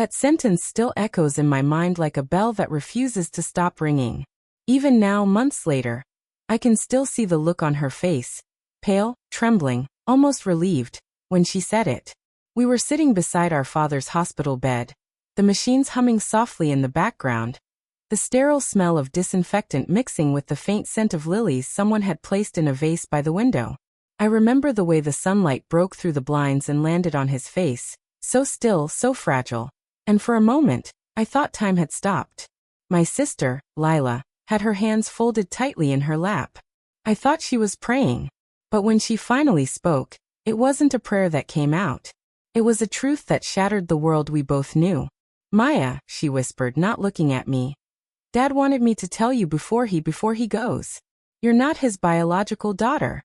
That sentence still echoes in my mind like a bell that refuses to stop ringing. Even now, months later, I can still see the look on her face, pale, trembling, almost relieved, when she said it. We were sitting beside our father's hospital bed, the machines humming softly in the background, the sterile smell of disinfectant mixing with the faint scent of lilies someone had placed in a vase by the window. I remember the way the sunlight broke through the blinds and landed on his face, so still, so fragile, and for a moment, I thought time had stopped. My sister, Lila, had her hands folded tightly in her lap. I thought she was praying. But when she finally spoke, it wasn't a prayer that came out. It was a truth that shattered the world we both knew. "Maya," she whispered, not looking at me. "Dad wanted me to tell you before he goes. You're not his biological daughter."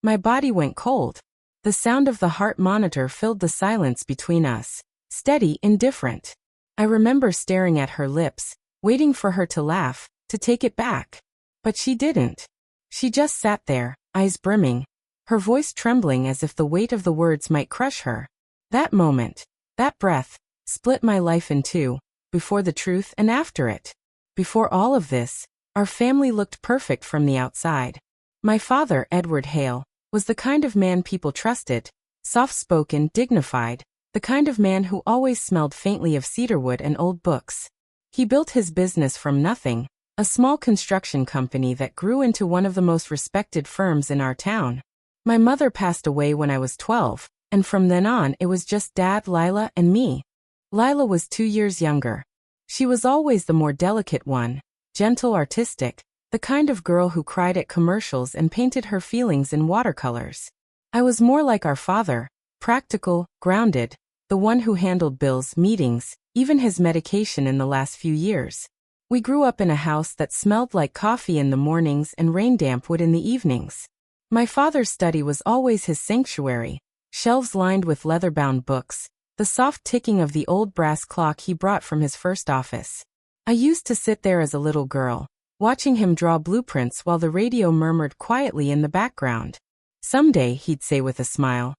My body went cold. The sound of the heart monitor filled the silence between us, steady, indifferent. I remember staring at her lips, waiting for her to laugh, to take it back. But she didn't. She just sat there, eyes brimming, her voice trembling as if the weight of the words might crush her. That moment, that breath, split my life in two, before the truth and after it. Before all of this, our family looked perfect from the outside. My father, Edward Hale, was the kind of man people trusted, soft-spoken, dignified, the kind of man who always smelled faintly of cedarwood and old books. He built his business from nothing, a small construction company that grew into one of the most respected firms in our town. My mother passed away when I was 12, and from then on it was just Dad, Lila, and me. Lila was 2 years younger. She was always the more delicate one, gentle, artistic, the kind of girl who cried at commercials and painted her feelings in watercolors. I was more like our father, practical, grounded, the one who handled bills, meetings, even his medication in the last few years. We grew up in a house that smelled like coffee in the mornings and raindamp wood in the evenings. My father's study was always his sanctuary, shelves lined with leather-bound books, the soft ticking of the old brass clock he brought from his first office. I used to sit there as a little girl, watching him draw blueprints while the radio murmured quietly in the background. "Someday," he'd say with a smile,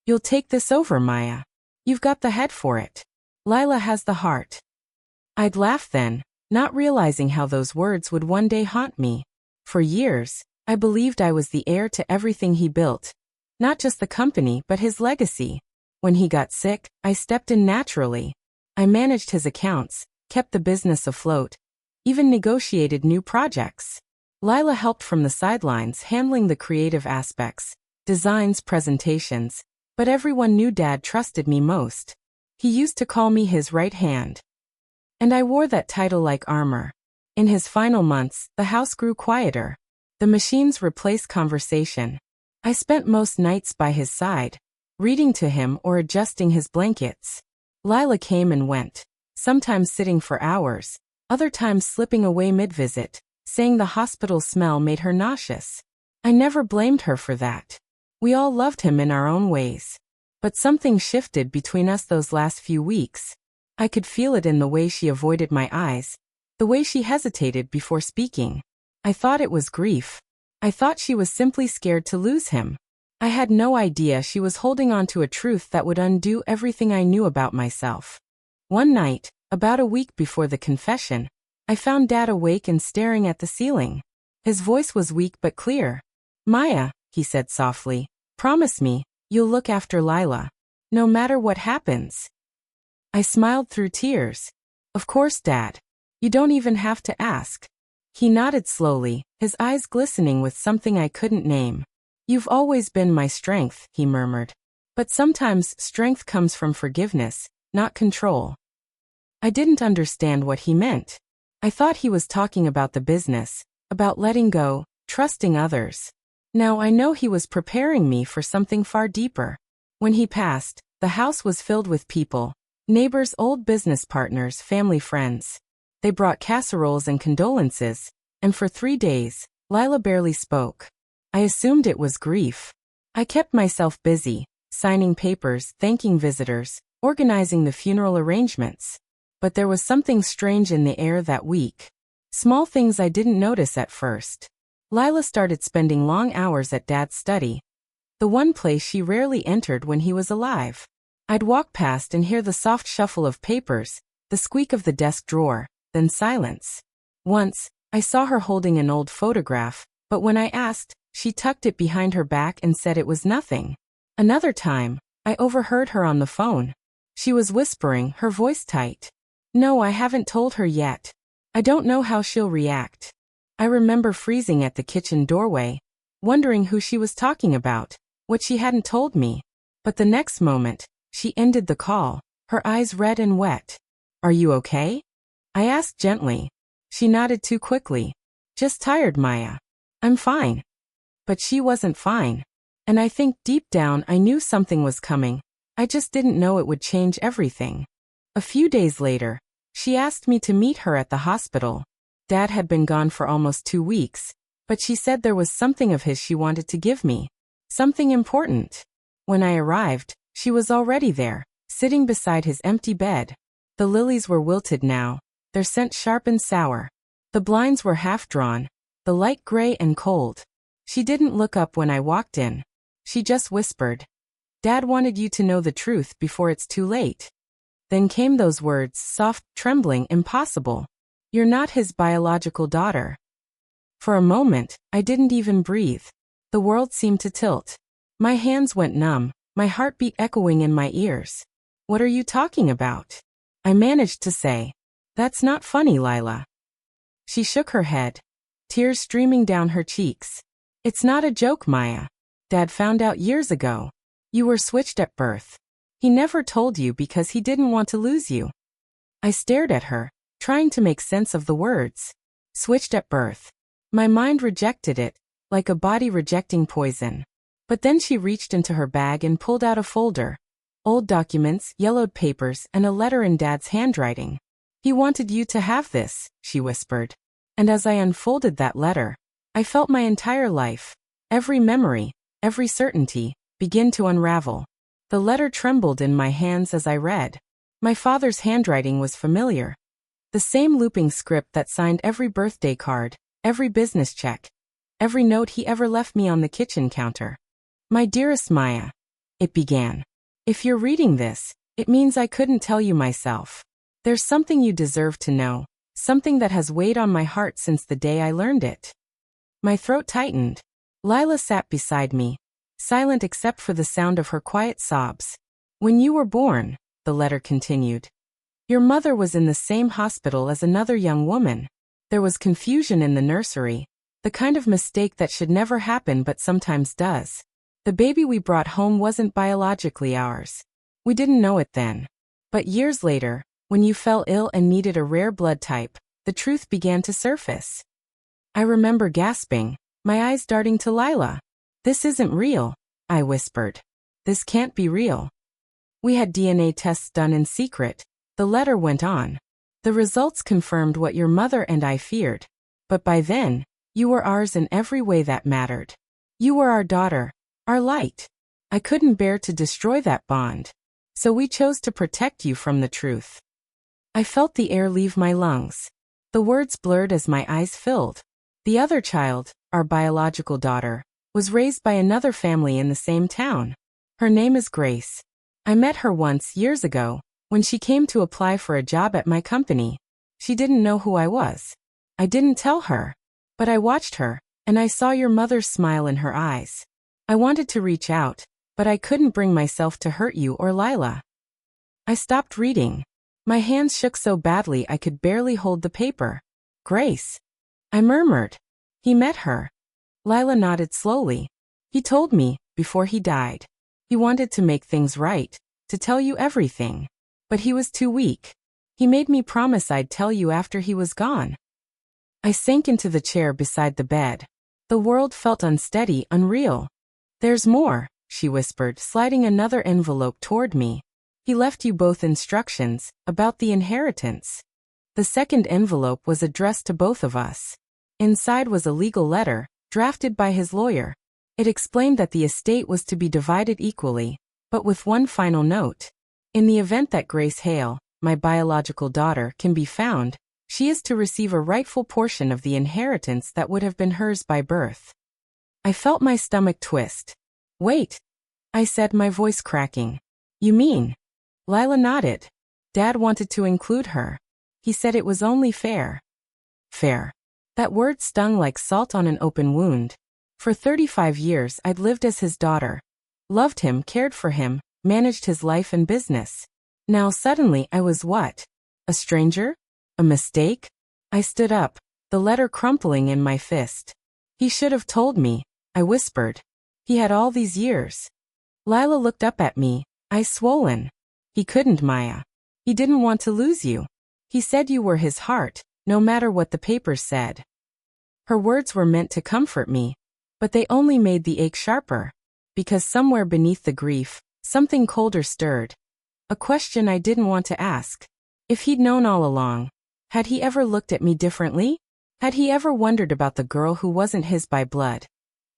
"you'll take this over, Maya. You've got the head for it. Lila has the heart." I'd laugh then, not realizing how those words would one day haunt me. For years, I believed I was the heir to everything he built. Not just the company, but his legacy. When he got sick, I stepped in naturally. I managed his accounts, kept the business afloat, even negotiated new projects. Lila helped from the sidelines, handling the creative aspects, designs, presentations, but everyone knew Dad trusted me most. He used to call me his right hand. And I wore that title like armor. In his final months, the house grew quieter. The machines replaced conversation. I spent most nights by his side, reading to him or adjusting his blankets. Lila came and went, sometimes sitting for hours, other times slipping away mid-visit, saying the hospital smell made her nauseous. I never blamed her for that. We all loved him in our own ways. But something shifted between us those last few weeks. I could feel it in the way she avoided my eyes, the way she hesitated before speaking. I thought it was grief. I thought she was simply scared to lose him. I had no idea she was holding on to a truth that would undo everything I knew about myself. One night, about a week before the confession, I found Dad awake and staring at the ceiling. His voice was weak but clear. "Maya," he said softly, "promise me, you'll look after Lila, no matter what happens." I smiled through tears. "Of course, Dad. You don't even have to ask." He nodded slowly, his eyes glistening with something I couldn't name. "You've always been my strength," he murmured. "But sometimes strength comes from forgiveness, not control." I didn't understand what he meant. I thought he was talking about the business, about letting go, trusting others. Now I know he was preparing me for something far deeper. When he passed, the house was filled with people, neighbors, old business partners, family friends. They brought casseroles and condolences, and for 3 days, Lila barely spoke. I assumed it was grief. I kept myself busy, signing papers, thanking visitors, organizing the funeral arrangements. But there was something strange in the air that week. Small things I didn't notice at first. Lila started spending long hours at Dad's study, the one place she rarely entered when he was alive. I'd walk past and hear the soft shuffle of papers, the squeak of the desk drawer, then silence. Once, I saw her holding an old photograph, but when I asked, she tucked it behind her back and said it was nothing. Another time, I overheard her on the phone. She was whispering, her voice tight. No, I haven't told her yet. I don't know how she'll react. I remember freezing at the kitchen doorway, wondering who she was talking about, what she hadn't told me. But the next moment, she ended the call, her eyes red and wet. Are you okay? I asked gently. She nodded too quickly. Just tired, Maya. I'm fine. But she wasn't fine. And I think deep down I knew something was coming. I just didn't know it would change everything. A few days later, she asked me to meet her at the hospital. Dad had been gone for almost 2 weeks, but she said there was something of his she wanted to give me. Something important. When I arrived, she was already there, sitting beside his empty bed. The lilies were wilted now, their scent sharp and sour. The blinds were half drawn, the light gray and cold. She didn't look up when I walked in. She just whispered, "Dad wanted you to know the truth before it's too late." Then came those words, soft, trembling, impossible. "You're not his biological daughter." For a moment, I didn't even breathe. The world seemed to tilt. My hands went numb, my heartbeat echoing in my ears. "What are you talking about?" I managed to say. "That's not funny, Lila." She shook her head, tears streaming down her cheeks. "It's not a joke, Maya. Dad found out years ago. You were switched at birth. He never told you because he didn't want to lose you." I stared at her, trying to make sense of the words. Switched at birth. My mind rejected it, like a body rejecting poison. But then she reached into her bag and pulled out a folder. Old documents, yellowed papers, and a letter in Dad's handwriting. "He wanted you to have this," she whispered. And as I unfolded that letter, I felt my entire life, every memory, every certainty, begin to unravel. The letter trembled in my hands as I read. My father's handwriting was familiar. The same looping script that signed every birthday card, every business check, every note he ever left me on the kitchen counter. "My dearest Maya," it began. "If you're reading this, it means I couldn't tell you myself. There's something you deserve to know, something that has weighed on my heart since the day I learned it." My throat tightened. Lila sat beside me, silent except for the sound of her quiet sobs. "When you were born," the letter continued, "your mother was in the same hospital as another young woman. There was confusion in the nursery, the kind of mistake that should never happen but sometimes does. The baby we brought home wasn't biologically ours. We didn't know it then. But years later, when you fell ill and needed a rare blood type, the truth began to surface." I remember gasping, my eyes darting to Lila. "This isn't real," I whispered. "This can't be real." "We had DNA tests done in secret," the letter went on. "The results confirmed what your mother and I feared. But by then, you were ours in every way that mattered. You were our daughter, our light. I couldn't bear to destroy that bond. So we chose to protect you from the truth." I felt the air leave my lungs. The words blurred as my eyes filled. The other child, our biological daughter, was raised by another family in the same town. Her name is Grace. I met her once years ago, when she came to apply for a job at my company. She didn't know who I was. I didn't tell her. But I watched her, and I saw your mother's smile in her eyes. I wanted to reach out, but I couldn't bring myself to hurt you or Lila. I stopped reading. My hands shook so badly I could barely hold the paper. "Grace," I murmured. "He met her." Lila nodded slowly. "He told me, before he died. He wanted to make things right, to tell you everything. But he was too weak. He made me promise I'd tell you after he was gone." I sank into the chair beside the bed. The world felt unsteady, unreal. "There's more," she whispered, sliding another envelope toward me. "He left you both instructions, about the inheritance." The second envelope was addressed to both of us. Inside was a legal letter, drafted by his lawyer. It explained that the estate was to be divided equally, but with one final note. In the event that Grace Hale, my biological daughter, can be found, she is to receive a rightful portion of the inheritance that would have been hers by birth. I felt my stomach twist. "Wait," I said, my voice cracking. "You mean, Lila nodded. Dad wanted to include her. He said it was only fair. Fair. That word stung like salt on an open wound. For 35 years I'd lived as his daughter. Loved him, cared for him, managed his life and business. Now suddenly I was what? A stranger? A mistake? I stood up, the letter crumpling in my fist. He should have told me, I whispered. He had all these years. Lila looked up at me, eyes swollen. He couldn't, Maya. He didn't want to lose you. He said you were his heart, no matter what the papers said. Her words were meant to comfort me, but they only made the ache sharper. Because somewhere beneath the grief, something colder stirred. A question I didn't want to ask. If he'd known all along, had he ever looked at me differently? Had he ever wondered about the girl who wasn't his by blood?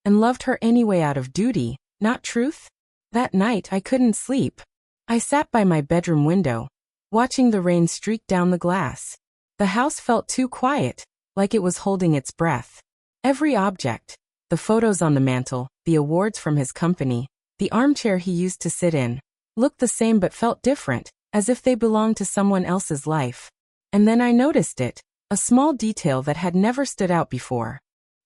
And loved her anyway out of duty, not truth? That night I couldn't sleep. I sat by my bedroom window, watching the rain streak down the glass. The house felt too quiet, like it was holding its breath. Every object, the photos on the mantel, the awards from his company, the armchair he used to sit in, looked the same but felt different, as if they belonged to someone else's life. And then I noticed it, a small detail that had never stood out before.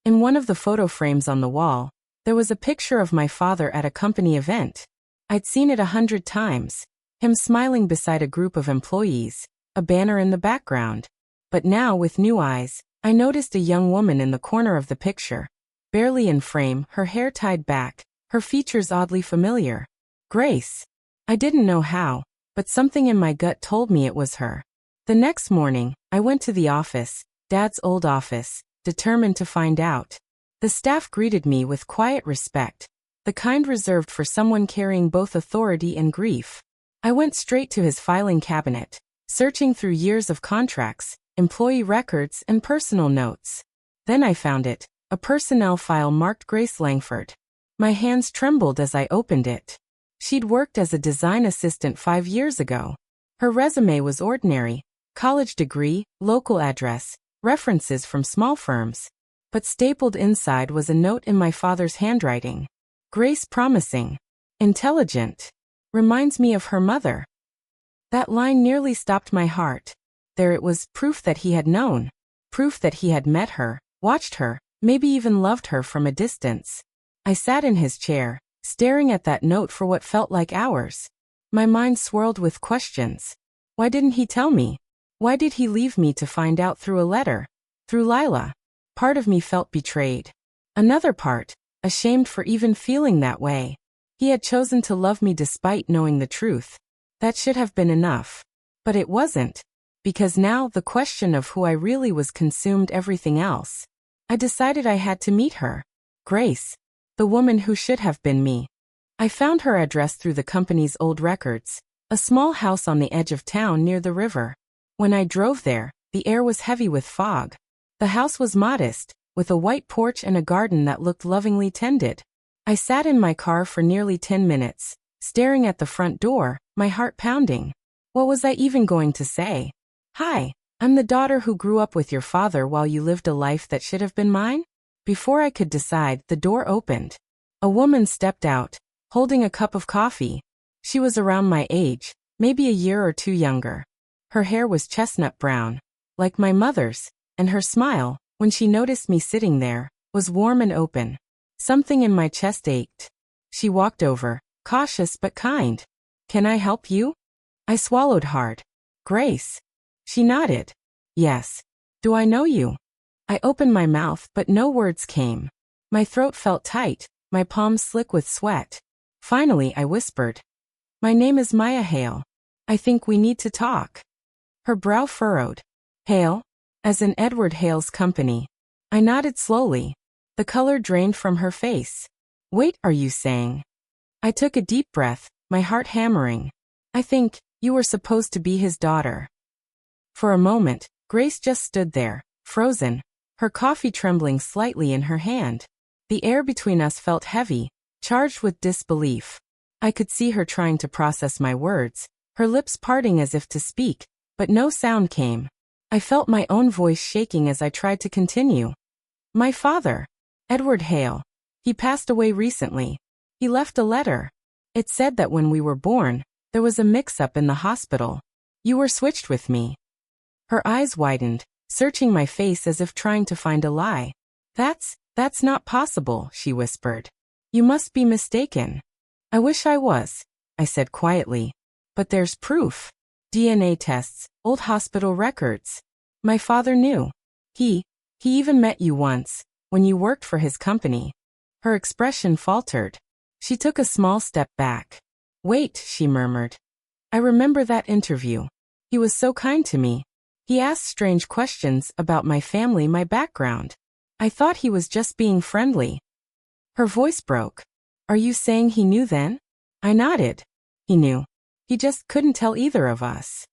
In one of the photo frames on the wall, there was a picture of my father at a company event. I'd seen it 100 times, him smiling beside a group of employees, a banner in the background. But now, with new eyes, I noticed a young woman in the corner of the picture. Barely in frame, her hair tied back, her features oddly familiar. Grace. I didn't know how, but something in my gut told me it was her. The next morning, I went to the office, Dad's old office, determined to find out. The staff greeted me with quiet respect, the kind reserved for someone carrying both authority and grief. I went straight to his filing cabinet, searching through years of contracts, employee records, and personal notes. Then I found it, a personnel file marked Grace Langford. My hands trembled as I opened it. She'd worked as a design assistant 5 years ago. Her resume was ordinary, college degree, local address, references from small firms. But stapled inside was a note in my father's handwriting. Grace promising. Intelligent. Reminds me of her mother. That line nearly stopped my heart. There it was, proof that he had known. Proof that he had met her, watched her, maybe even loved her from a distance. I sat in his chair, staring at that note for what felt like hours. My mind swirled with questions. Why didn't he tell me? Why did he leave me to find out through a letter? Through Lila? Part of me felt betrayed. Another part, ashamed for even feeling that way. He had chosen to love me despite knowing the truth. That should have been enough. But it wasn't. Because now the question of who I really was consumed everything else. I decided I had to meet her. Grace. The woman who should have been me. I found her address through the company's old records. A small house on the edge of town near the river. When I drove there, the air was heavy with fog. The house was modest, with a white porch and a garden that looked lovingly tended. I sat in my car for nearly 10 minutes, staring at the front door, my heart pounding. What was I even going to say? Hi, I'm the daughter who grew up with your father while you lived a life that should have been mine? Before I could decide, the door opened. A woman stepped out, holding a cup of coffee. She was around my age, maybe a year or two younger. Her hair was chestnut brown, like my mother's, and her smile, when she noticed me sitting there, was warm and open. Something in my chest ached. She walked over, cautious but kind. Can I help you? I swallowed hard. Grace. She nodded. Yes. Do I know you? I opened my mouth but no words came. My throat felt tight, my palms slick with sweat. Finally I whispered. My name is Maya Hale. I think we need to talk. Her brow furrowed. Hale? As in Edward Hale's company. I nodded slowly. The color drained from her face. Wait, are you saying? I took a deep breath, my heart hammering. I think, you were supposed to be his daughter. For a moment, Grace just stood there, frozen, her coffee trembling slightly in her hand. The air between us felt heavy, charged with disbelief. I could see her trying to process my words, her lips parting as if to speak, but no sound came. I felt my own voice shaking as I tried to continue. My father, Edward Hale. He passed away recently. He left a letter. It said that when we were born, There was a mix-up in the hospital. You were switched with me. Her eyes widened, searching my face as if trying to find a lie. That's not possible, she whispered. You must be mistaken. I wish I was, I said quietly. But there's proof. DNA tests, old hospital records. My father knew. He even met you once, when you worked for his company. Her expression faltered. She took a small step back. Wait, she murmured. I remember that interview. He was so kind to me. He asked strange questions about my family, my background. I thought he was just being friendly. Her voice broke. Are you saying he knew then? I nodded. He knew. He just couldn't tell either of us.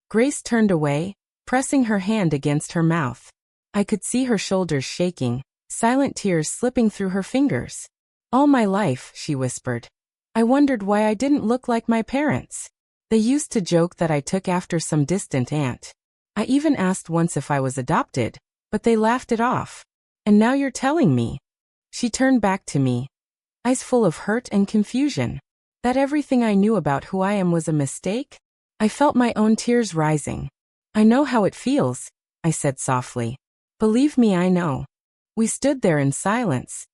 Grace turned away, pressing her hand against her mouth. I could see her shoulders shaking, silent tears slipping through her fingers. All my life, she whispered. I wondered why I didn't look like my parents. They used to joke that I took after some distant aunt. I even asked once if I was adopted, but they laughed it off. And now you're telling me. She turned back to me, eyes full of hurt and confusion. That everything I knew about who I am was a mistake? I felt my own tears rising. I know how it feels, I said softly. Believe me, I know. We stood there in silence.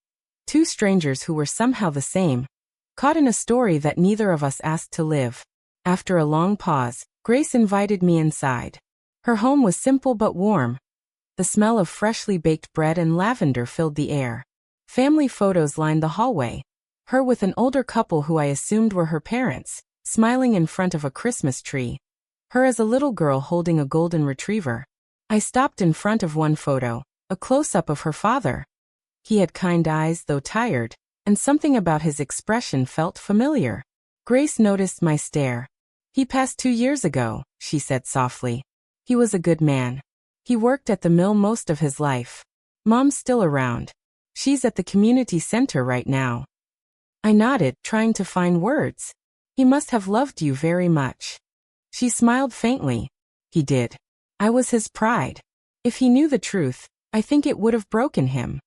Two strangers who were somehow the same, caught in a story that neither of us asked to live. After a long pause, Grace invited me inside. Her home was simple but warm. The smell of freshly baked bread and lavender filled the air. Family photos lined the hallway. Her with an older couple who I assumed were her parents, smiling in front of a Christmas tree. Her as a little girl holding a golden retriever. I stopped in front of one photo, a close-up of her father. He had kind eyes, though tired, and something about his expression felt familiar. Grace noticed my stare. He passed 2 years ago, she said softly. He was a good man. He worked at the mill most of his life. Mom's still around. She's at the community center right now. I nodded, trying to find words. He must have loved you very much. She smiled faintly. He did. I was his pride. If he knew the truth, I think it would have broken him.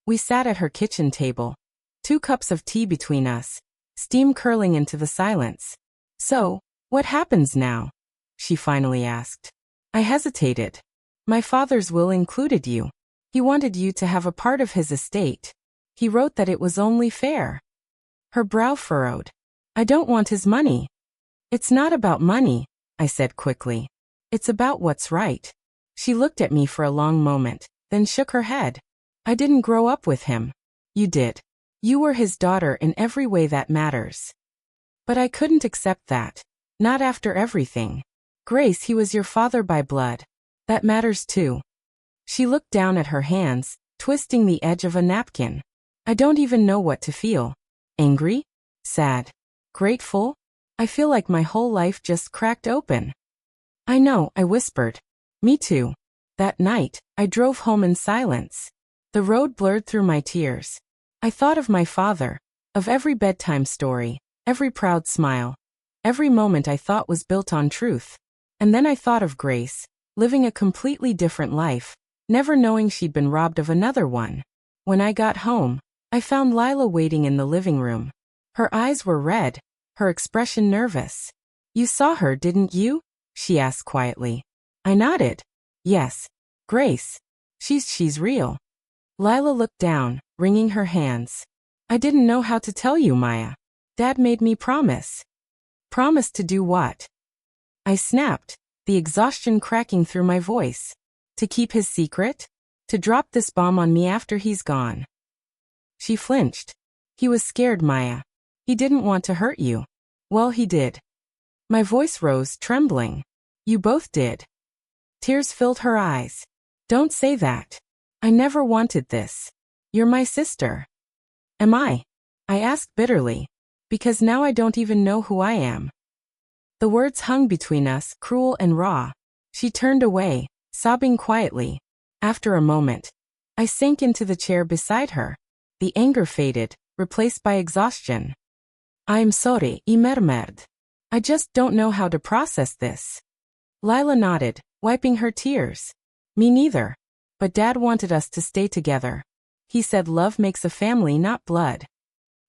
We sat at her kitchen table. 2 cups of tea between us, steam curling into the silence. So, what happens now? She finally asked. I hesitated. My father's will included you. He wanted you to have a part of his estate. He wrote that it was only fair. Her brow furrowed. I don't want his money. It's not about money, I said quickly. It's about what's right. She looked at me for a long moment, then shook her head. I didn't grow up with him. You did. You were his daughter in every way that matters. But I couldn't accept that. Not after everything. Grace, he was your father by blood. That matters too. She looked down at her hands, twisting the edge of a napkin. I don't even know what to feel. Angry? Sad? Grateful? I feel like my whole life just cracked open. I know, I whispered. Me too. That night, I drove home in silence. The road blurred through my tears. I thought of my father, of every bedtime story, every proud smile, every moment I thought was built on truth. And then I thought of Grace, living a completely different life, never knowing she'd been robbed of another one. When I got home, I found Lila waiting in the living room. Her eyes were red, her expression nervous. You saw her, didn't you? She asked quietly. I nodded. Yes. Grace. She's real. Lila looked down, wringing her hands. I didn't know how to tell you, Maya. Dad made me promise. Promise to do what? I snapped, the exhaustion cracking through my voice. To keep his secret? To drop this bomb on me after he's gone. She flinched. He was scared, Maya. He didn't want to hurt you. Well, he did. My voice rose, trembling. You both did. Tears filled her eyes. Don't say that. I never wanted this. You're my sister. Am I? I asked bitterly. Because now I don't even know who I am. The words hung between us, cruel and raw. She turned away, sobbing quietly. After a moment, I sank into the chair beside her. The anger faded, replaced by exhaustion. I'm sorry, I murmured. I just don't know how to process this. Lila nodded, wiping her tears. Me neither. But Dad wanted us to stay together. He said love makes a family, not blood.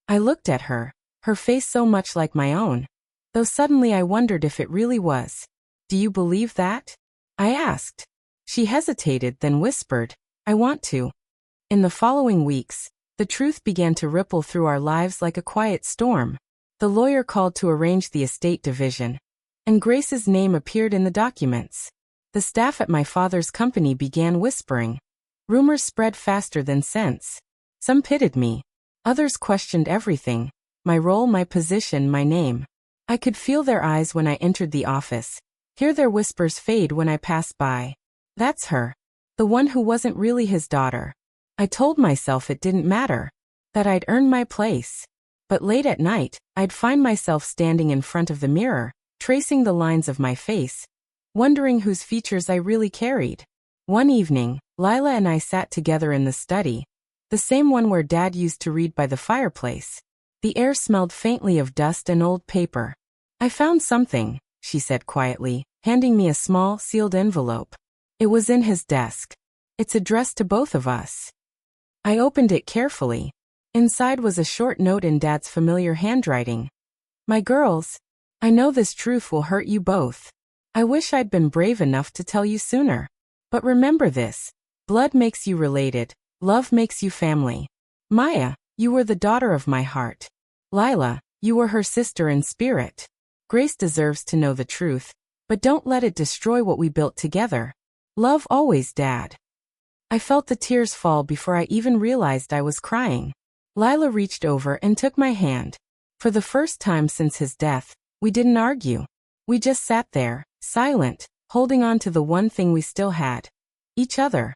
I looked at her, her face so much like my own. though suddenly I wondered if it really was. Do you believe that? I asked. She hesitated, then whispered, I want to. In the following weeks, the truth began to ripple through our lives like a quiet storm. The lawyer called to arrange the estate division, and Grace's name appeared in the documents. The staff at my father's company began whispering. Rumors spread faster than sense. Some pitied me. Others questioned everything. My role, my position, my name. I could feel their eyes when I entered the office, hear their whispers fade when I passed by. That's her. The one who wasn't really his daughter. I told myself it didn't matter, that I'd earned my place. But late at night, I'd find myself standing in front of the mirror, tracing the lines of my face, wondering whose features I really carried. One evening, Lila and I sat together in the study, the same one where Dad used to read by the fireplace. The air smelled faintly of dust and old paper. I found something, she said quietly, handing me a small, sealed envelope. It was in his desk. It's addressed to both of us. I opened it carefully. Inside was a short note in Dad's familiar handwriting. My girls, I know this truth will hurt you both. I wish I'd been brave enough to tell you sooner. But remember this. Blood makes you related. Love makes you family. Maya, you were the daughter of my heart. Lila, you were her sister in spirit. Grace deserves to know the truth, but don't let it destroy what we built together. Love always, Dad. I felt the tears fall before I even realized I was crying. Lila reached over and took my hand. For the first time since his death, we didn't argue. We just sat there, silent, holding on to the one thing we still had. Each other.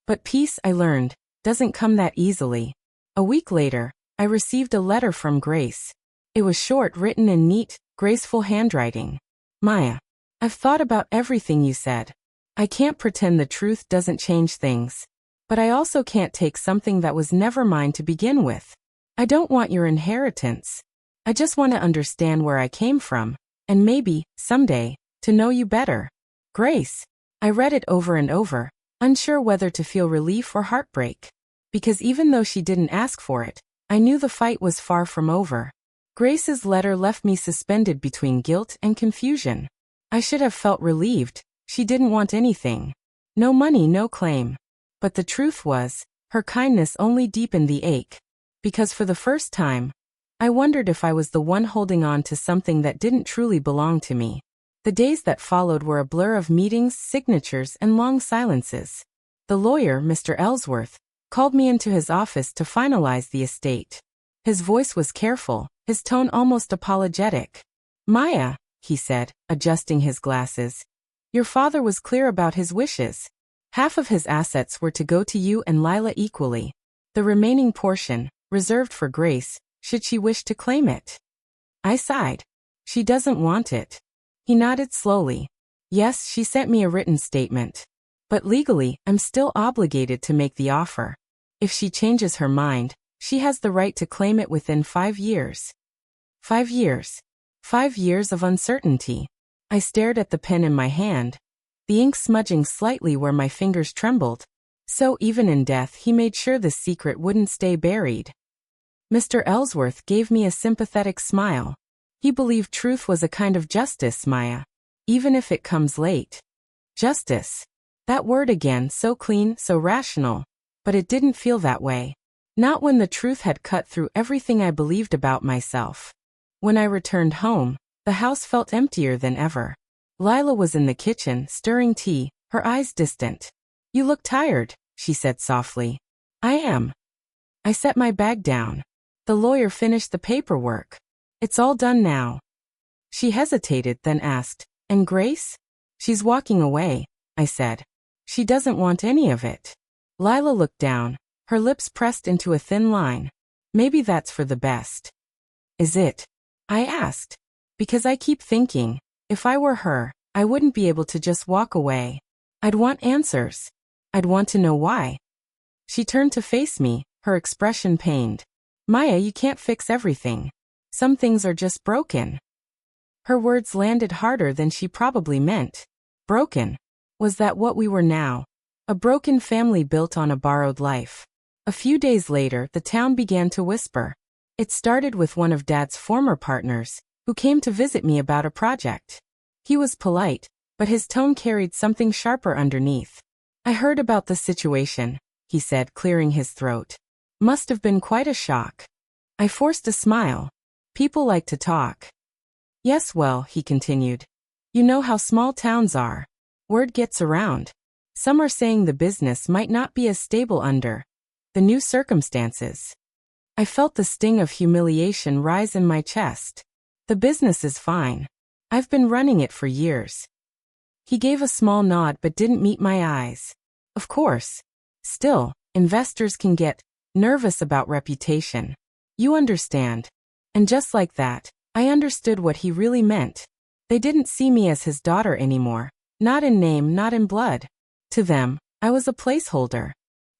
But peace, I learned, doesn't come that easily. A week later, I received a letter from Grace. It was short, written in neat, graceful handwriting. Maya, I've thought about everything you said. I can't pretend the truth doesn't change things. But I also can't take something that was never mine to begin with. I don't want your inheritance. I just want to understand where I came from, and maybe, someday, to know you better. Grace. I read it over and over, unsure whether to feel relief or heartbreak. Because even though she didn't ask for it, I knew the fight was far from over. Grace's letter left me suspended between guilt and confusion. I should have felt relieved. She didn't want anything. No money, no claim. But the truth was, her kindness only deepened the ache. Because for the first time, I wondered if I was the one holding on to something that didn't truly belong to me. The days that followed were a blur of meetings, signatures, and long silences. The lawyer, Mr. Ellsworth, called me into his office to finalize the estate. His voice was careful, his tone almost apologetic. Maya, he said, adjusting his glasses. Your father was clear about his wishes. Half of his assets were to go to you and Lila equally. The remaining portion, reserved for Grace, should she wish to claim it. I sighed. She doesn't want it. He nodded slowly. Yes, she sent me a written statement. But legally, I'm still obligated to make the offer. If she changes her mind, she has the right to claim it within 5 years. 5 years. 5 years of uncertainty. I stared at the pen in my hand, the ink smudging slightly where my fingers trembled. So even in death he made sure the secret wouldn't stay buried. Mr. Ellsworth gave me a sympathetic smile. He believed truth was a kind of justice, Maya. Even if it comes late. Justice. That word again, so clean, so rational. But it didn't feel that way. Not when the truth had cut through everything I believed about myself. When I returned home, the house felt emptier than ever. Lila was in the kitchen, stirring tea, her eyes distant. You look tired, she said softly. I am. I set my bag down. The lawyer finished the paperwork. It's all done now. She hesitated, then asked, and Grace? She's walking away, I said. She doesn't want any of it. Lila looked down, her lips pressed into a thin line. Maybe that's for the best. Is it? I asked. Because I keep thinking, if I were her, I wouldn't be able to just walk away. I'd want answers. I'd want to know why. She turned to face me, her expression pained. Maya, you can't fix everything. Some things are just broken. Her words landed harder than she probably meant. Broken. Was that what we were now? A broken family built on a borrowed life. A few days later, the town began to whisper. It started with one of Dad's former partners, who came to visit me about a project. He was polite, but his tone carried something sharper underneath. I heard about the situation, he said, clearing his throat. Must have been quite a shock. I forced a smile. People like to talk. Yes, well, he continued. You know how small towns are. Word gets around. Some are saying the business might not be as stable under the new circumstances. I felt the sting of humiliation rise in my chest. The business is fine. I've been running it for years. He gave a small nod but didn't meet my eyes. Of course. Still, investors can get nervous about reputation. You understand. And just like that, I understood what he really meant. They didn't see me as his daughter anymore. Not in name, not in blood. To them, I was a placeholder.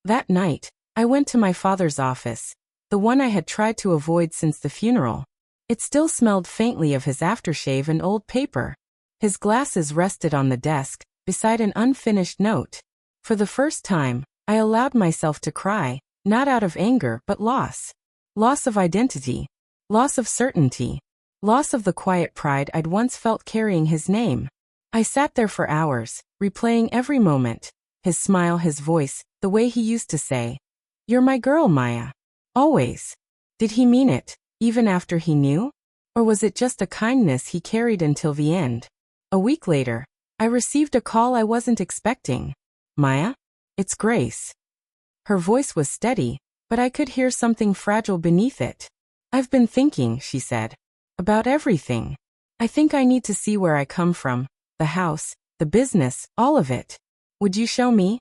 That night, I went to my father's office, the one I had tried to avoid since the funeral. It still smelled faintly of his aftershave and old paper. His glasses rested on the desk, beside an unfinished note. For the first time, I allowed myself to cry, not out of anger but loss. Loss of identity. Loss of certainty. Loss of the quiet pride I'd once felt carrying his name. I sat there for hours, replaying every moment. His smile, his voice, the way he used to say, "You're my girl, Maya." Always. Did he mean it, even after he knew? Or was it just a kindness he carried until the end? A week later, I received a call I wasn't expecting. Maya? It's Grace. Her voice was steady, but I could hear something fragile beneath it. I've been thinking, she said, about everything. I think I need to see where I come from, the house, the business, all of it. Would you show me?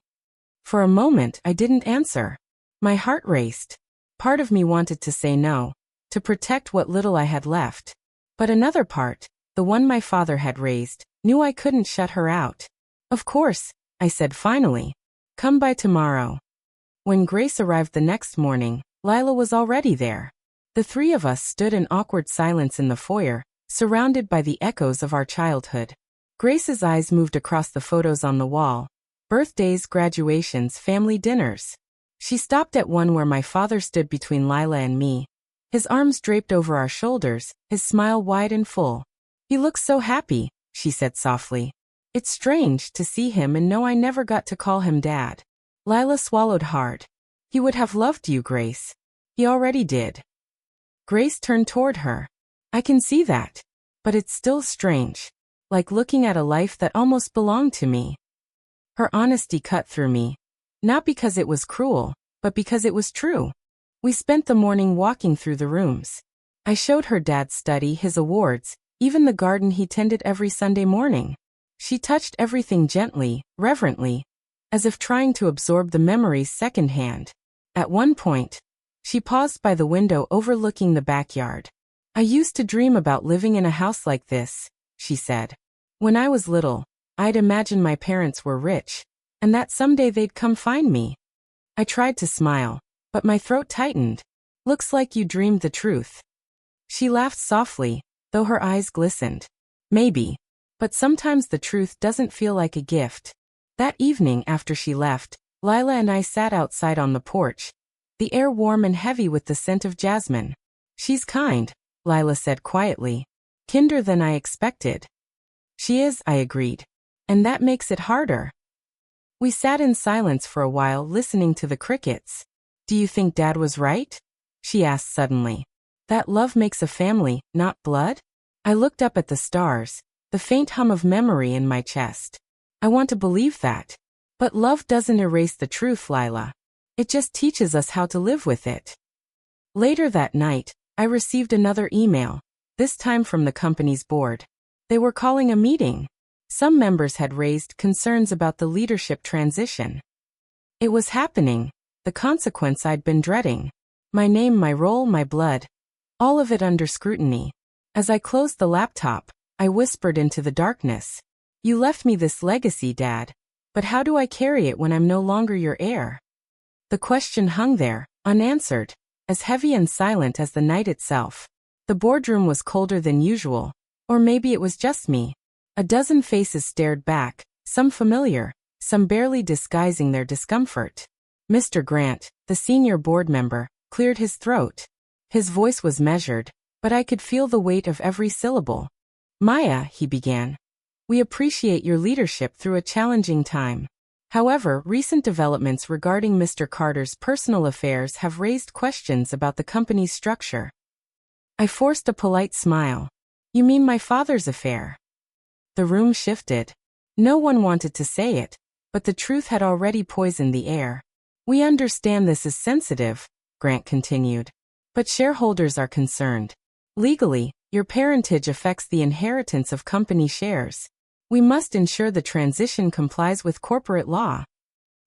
For a moment, I didn't answer. My heart raced. Part of me wanted to say no, to protect what little I had left. But another part, the one my father had raised, knew I couldn't shut her out. Of course, I said finally. Come by tomorrow. When Grace arrived the next morning, Lila was already there. The three of us stood in awkward silence in the foyer, surrounded by the echoes of our childhood. Grace's eyes moved across the photos on the wall. Birthdays, graduations, family dinners. She stopped at one where my father stood between Lila and me. His arms draped over our shoulders, his smile wide and full. He looks so happy, she said softly. It's strange to see him and know I never got to call him Dad. Lila swallowed hard. He would have loved you, Grace. He already did. Grace turned toward her. I can see that. But it's still strange. Like looking at a life that almost belonged to me. Her honesty cut through me. Not because it was cruel, but because it was true. We spent the morning walking through the rooms. I showed her Dad's study, his awards, even the garden he tended every Sunday morning. She touched everything gently, reverently, as if trying to absorb the memories secondhand. At one point, she paused by the window overlooking the backyard. I used to dream about living in a house like this, she said. When I was little, I'd imagine my parents were rich, and that someday they'd come find me. I tried to smile, but my throat tightened. Looks like you dreamed the truth. She laughed softly, though her eyes glistened. Maybe. But sometimes the truth doesn't feel like a gift. That evening after she left, Lila and I sat outside on the porch, the air warm and heavy with the scent of jasmine. She's kind, Lila said quietly. Kinder than I expected. She is, I agreed. And that makes it harder. We sat in silence for a while listening to the crickets. Do you think Dad was right? She asked suddenly. That love makes a family, not blood? I looked up at the stars, the faint hum of memory in my chest. I want to believe that. But love doesn't erase the truth, Lila. It just teaches us how to live with it. Later that night, I received another email, this time from the company's board. They were calling a meeting. Some members had raised concerns about the leadership transition. It was happening, the consequence I'd been dreading. My name, my role, my blood. All of it under scrutiny. As I closed the laptop, I whispered into the darkness. You left me this legacy, Dad. But how do I carry it when I'm no longer your heir? The question hung there, unanswered, as heavy and silent as the night itself. The boardroom was colder than usual, or maybe it was just me. A dozen faces stared back, some familiar, some barely disguising their discomfort. Mr. Grant, the senior board member, cleared his throat. His voice was measured, but I could feel the weight of every syllable. Maya, he began. We appreciate your leadership through a challenging time. However, recent developments regarding Mr. Carter's personal affairs have raised questions about the company's structure. I forced a polite smile. You mean my father's affair? The room shifted. No one wanted to say it, but the truth had already poisoned the air. We understand this is sensitive, Grant continued. But shareholders are concerned. Legally, your parentage affects the inheritance of company shares. We must ensure the transition complies with corporate law.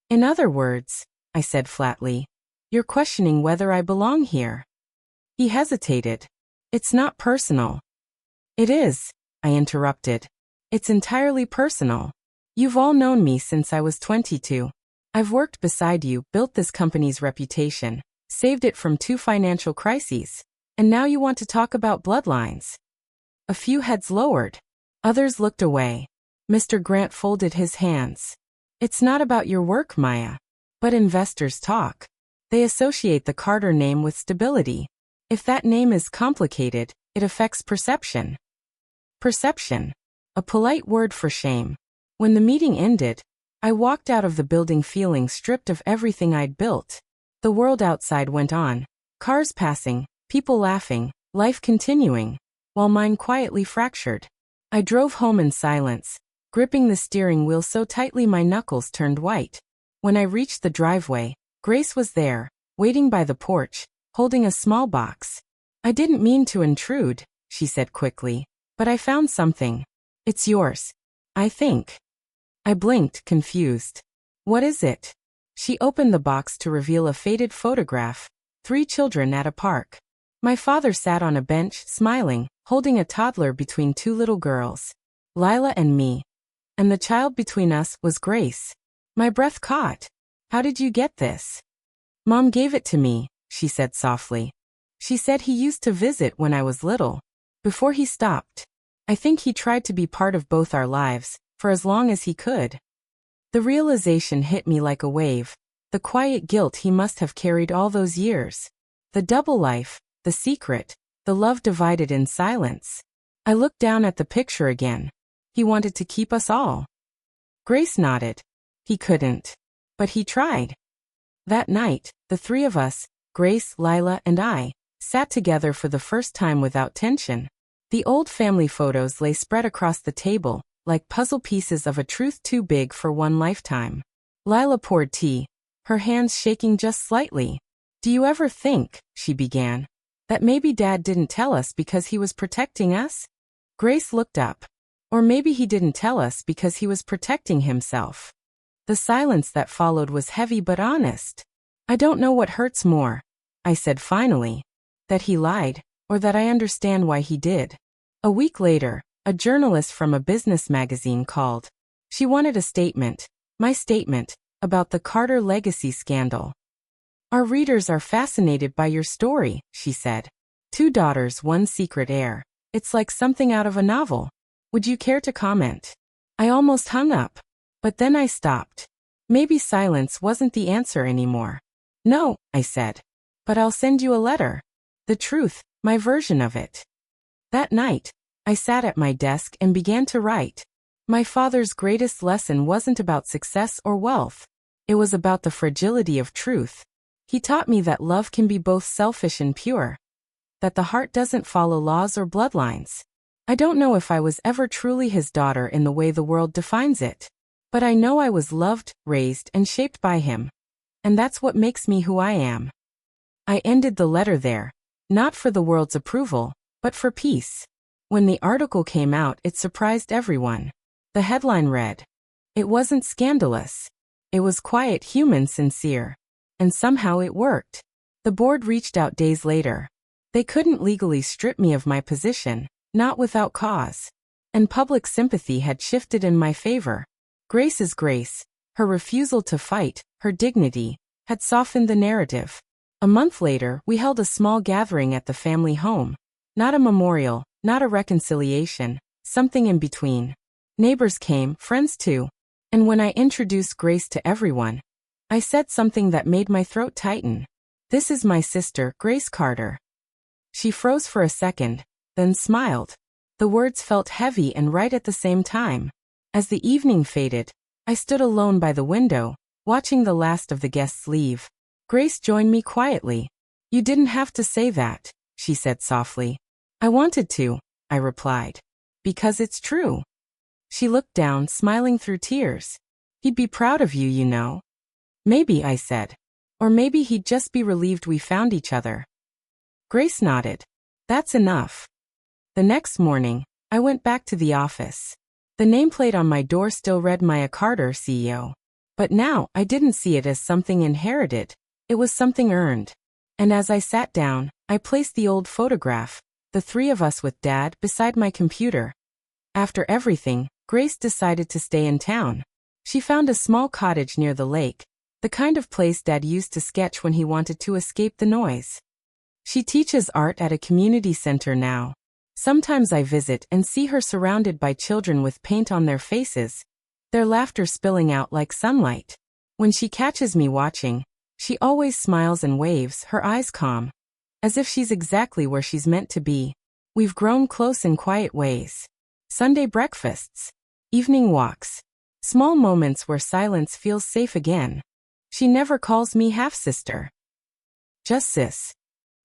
In other words, I said flatly, you're questioning whether I belong here. He hesitated. It's not personal. It is, I interrupted. It's entirely personal. You've all known me since I was 22. I've worked beside you, built this company's reputation, saved it from 2 financial crises, and now you want to talk about bloodlines. A few heads lowered. Others looked away. Mr. Grant folded his hands. It's not about your work, Maya. But investors talk. They associate the Carter name with stability. If that name is complicated, it affects perception. Perception. A polite word for shame. When the meeting ended, I walked out of the building feeling stripped of everything I'd built. The world outside went on. Cars passing, people laughing, life continuing, while mine quietly fractured. I drove home in silence, gripping the steering wheel so tightly my knuckles turned white. When I reached the driveway, Grace was there, waiting by the porch, holding a small box. I didn't mean to intrude, she said quickly, but I found something. It's yours. I think. I blinked, confused. What is it? She opened the box to reveal a faded photograph, 3 children at a park. My father sat on a bench, smiling, holding a toddler between 2 little girls, Lila and me. And the child between us was Grace. My breath caught. How did you get this? Mom gave it to me, she said softly. She said he used to visit when I was little. Before he stopped. I think he tried to be part of both our lives, for as long as he could. The realization hit me like a wave, the quiet guilt he must have carried all those years. The double life, the secret, the love divided in silence. I looked down at the picture again. He wanted to keep us all. Grace nodded. He couldn't. But he tried. That night, the 3 of us, Grace, Lila, and I, sat together for the first time without tension. The old family photos lay spread across the table, like puzzle pieces of a truth too big for one lifetime. Lila poured tea, her hands shaking just slightly. Do you ever think, she began, that maybe Dad didn't tell us because he was protecting us? Grace looked up. Or maybe he didn't tell us because he was protecting himself. The silence that followed was heavy but honest. I don't know what hurts more, I said finally. That he lied, or that I understand why he did. A week later, a journalist from a business magazine called. She wanted a statement, my statement, about the Carter legacy scandal. Our readers are fascinated by your story, she said. 2 daughters, 1 secret heir. It's like something out of a novel. Would you care to comment? I almost hung up. But then I stopped. Maybe silence wasn't the answer anymore. No, I said. But I'll send you a letter. The truth, my version of it. That night, I sat at my desk and began to write. My father's greatest lesson wasn't about success or wealth. It was about the fragility of truth. He taught me that love can be both selfish and pure. That the heart doesn't follow laws or bloodlines. I don't know if I was ever truly his daughter in the way the world defines it. But I know I was loved, raised, and shaped by him. And that's what makes me who I am. I ended the letter there, not for the world's approval, but for peace. When the article came out, it surprised everyone. The headline read, "It wasn't scandalous. It was quiet, human, sincere." And somehow it worked. The board reached out days later. They couldn't legally strip me of my position, not without cause. And public sympathy had shifted in my favor. Grace's grace, her refusal to fight, her dignity, had softened the narrative. A month later, we held a small gathering at the family home. Not a memorial, not a reconciliation, something in between. Neighbors came, friends too. And when I introduced Grace to everyone, I said something that made my throat tighten. This is my sister, Grace Carter. She froze for a second, then smiled. The words felt heavy and right at the same time. As the evening faded, I stood alone by the window, watching the last of the guests leave. Grace joined me quietly. "You didn't have to say that," she said softly. "I wanted to," I replied. "Because it's true." She looked down, smiling through tears. "He'd be proud of you, you know." "Maybe," I said. "Or maybe he'd just be relieved we found each other." Grace nodded. "That's enough." The next morning, I went back to the office. The nameplate on my door still read Maya Carter, CEO. But now, I didn't see it as something inherited. It was something earned. And as I sat down, I placed the old photograph, the three of us with Dad, beside my computer. After everything, Grace decided to stay in town. She found a small cottage near the lake, the kind of place Dad used to sketch when he wanted to escape the noise. She teaches art at a community center now. Sometimes I visit and see her surrounded by children with paint on their faces, their laughter spilling out like sunlight. When she catches me watching, she always smiles and waves, her eyes calm, as if she's exactly where she's meant to be. We've grown close in quiet ways. Sunday breakfasts, evening walks, small moments where silence feels safe again. She never calls me half-sister, just sis.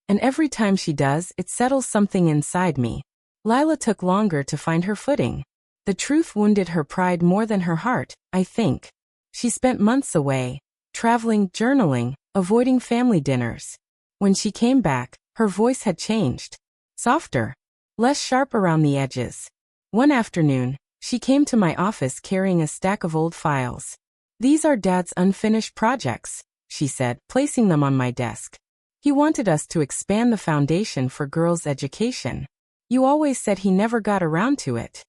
And every time she does, it settles something inside me. Lila took longer to find her footing. The truth wounded her pride more than her heart, I think. She spent months away, traveling, journaling, avoiding family dinners. When she came back, her voice had changed. Softer, less sharp around the edges. One afternoon, she came to my office carrying a stack of old files. "These are Dad's unfinished projects," she said, placing them on my desk. "He wanted us to expand the foundation for girls' education. You always said he never got around to it."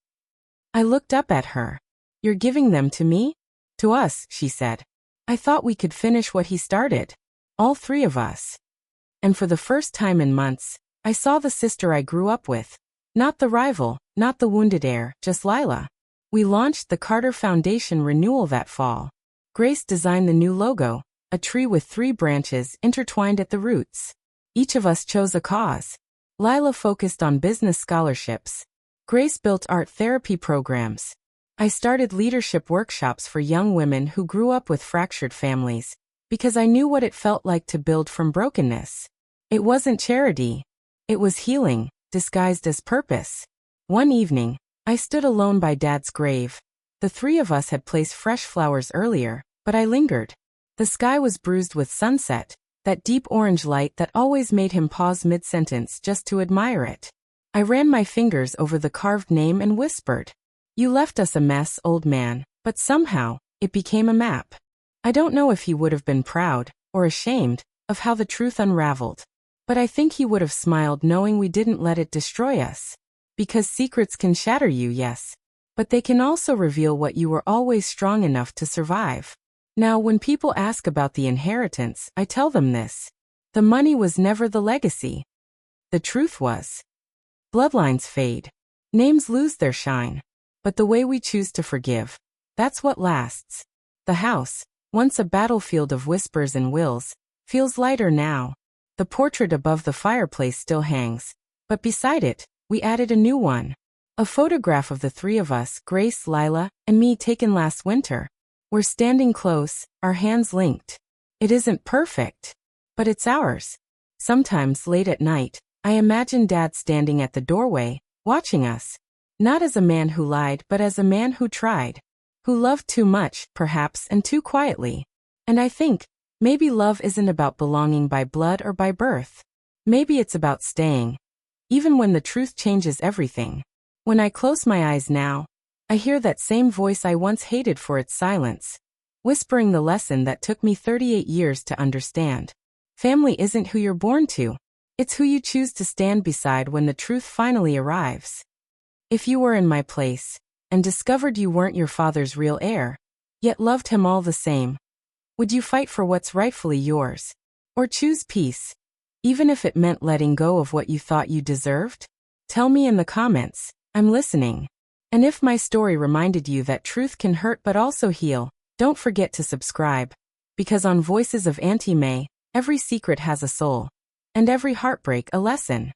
I looked up at her. "You're giving them to me?" "To us," she said. "I thought we could finish what he started. All three of us." And for the first time in months, I saw the sister I grew up with. Not the rival, not the wounded heir, just Lila. We launched the Carter Foundation renewal that fall. Grace designed the new logo, a tree with 3 branches intertwined at the roots. Each of us chose a cause. Lila focused on business scholarships. Grace built art therapy programs. I started leadership workshops for young women who grew up with fractured families, because I knew what it felt like to build from brokenness. It wasn't charity. It was healing, disguised as purpose. One evening, I stood alone by Dad's grave. The 3 of us had placed fresh flowers earlier, but I lingered. The sky was bruised with sunset, that deep orange light that always made him pause mid-sentence just to admire it. I ran my fingers over the carved name and whispered, "You left us a mess, old man," but somehow, it became a map. I don't know if he would have been proud, or ashamed, of how the truth unraveled. But I think he would have smiled knowing we didn't let it destroy us. Because secrets can shatter you, yes. But they can also reveal what you were always strong enough to survive. Now, when people ask about the inheritance, I tell them this. The money was never the legacy. The truth was. Bloodlines fade. Names lose their shine. But the way we choose to forgive, that's what lasts. The house, once a battlefield of whispers and wills, feels lighter now. The portrait above the fireplace still hangs, but beside it, we added a new one. A photograph of the 3 of us, Grace, Lila, and me, taken last winter. We're standing close, our hands linked. It isn't perfect, but it's ours. Sometimes, late at night, I imagine Dad standing at the doorway, watching us. Not as a man who lied, but as a man who tried. Who loved too much, perhaps, and too quietly. And I think, maybe love isn't about belonging by blood or by birth. Maybe it's about staying. Even when the truth changes everything. When I close my eyes now, I hear that same voice I once hated for its silence, whispering the lesson that took me 38 years to understand. Family isn't who you're born to. It's who you choose to stand beside when the truth finally arrives. If you were in my place, and discovered you weren't your father's real heir, yet loved him all the same, would you fight for what's rightfully yours? Or choose peace, even if it meant letting go of what you thought you deserved? Tell me in the comments. I'm listening. And if my story reminded you that truth can hurt but also heal, don't forget to subscribe. Because on Voices of Auntie May, every secret has a soul. And every heartbreak a lesson.